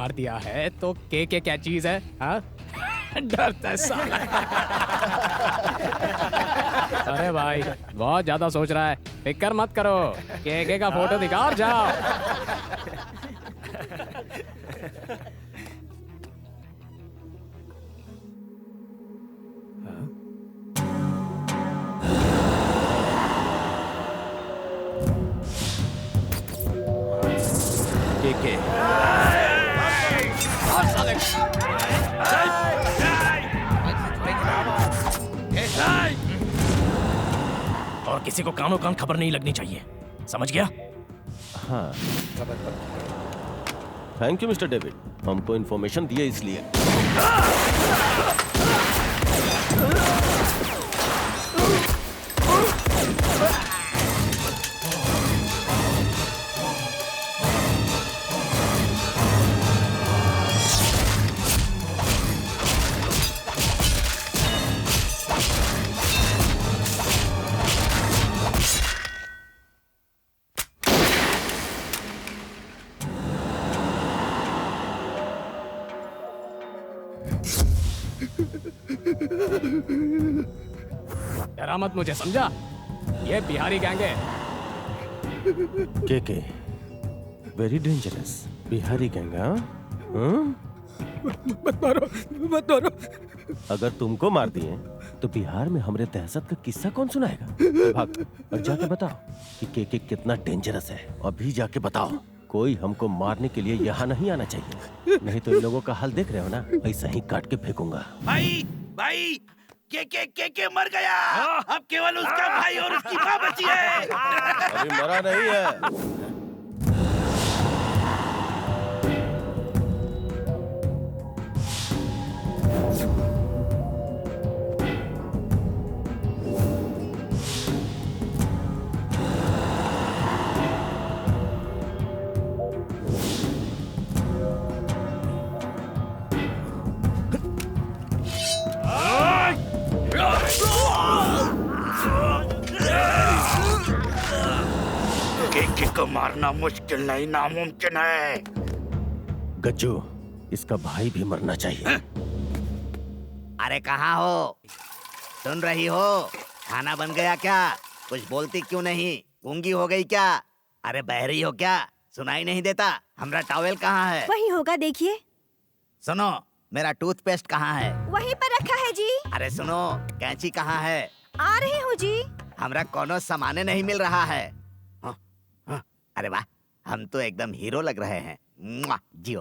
मार दिया है तो के क्या चीज है? हाँ? डरता है साला। अरे भाई बहुत ज्यादा सोच रहा है, फिक्र मत करो, के का फोटो दिखा और जाओ। के और किसी को कानों कान खबर नहीं लगनी चाहिए, समझ गया? हाँ, थैंक यू मिस्टर डेविड, हमको इन्फॉर्मेशन दिए इसलिए। डरा मत मुझे, समझा? ये बिहारी गैंग है। के वेरी डेंजरस बिहारी गैंग। हाँ? मत मारो, मत मारो। अगर तुमको मार दिए तो बिहार में हमरे दहशत का किस्सा कौन सुनाएगा? भाग और जाके बताओ कि के कितना डेंजरस है। अभी जाके बताओ। कोई हमको मारने के लिए यहाँ नहीं आना चाहिए, नहीं तो इन लोगों का हाल देख रहे हो ना, ऐसा ही काट के फेंकूंगा। भाई भाई के मर गया। अब केवल उसका भाई और उसकी माँ बची है। अभी मरा नहीं है। के को मारना मुश्किल नहीं, नामुमकिन है। गज्जू, इसका भाई भी मरना चाहिए। अरे कहाँ हो? सुन रही हो? खाना बन गया क्या? कुछ बोलती क्यों नहीं? गूंगी हो गई क्या? अरे बहरी हो क्या? सुनाई नहीं देता? हमारा टॉवेल कहाँ है? वही होगा, देखिए। सुनो, मेरा टूथपेस्ट कहाँ है? वहीं पर रखा है जी। अरे सुनो, कैंची कहाँ है? आ रही हूँ जी। हमरा कोनो सामाने नहीं मिल रहा है। हाँ, हाँ, अरे वाह, हम तो एकदम हीरो लग रहे हैं। मुआ, जियो।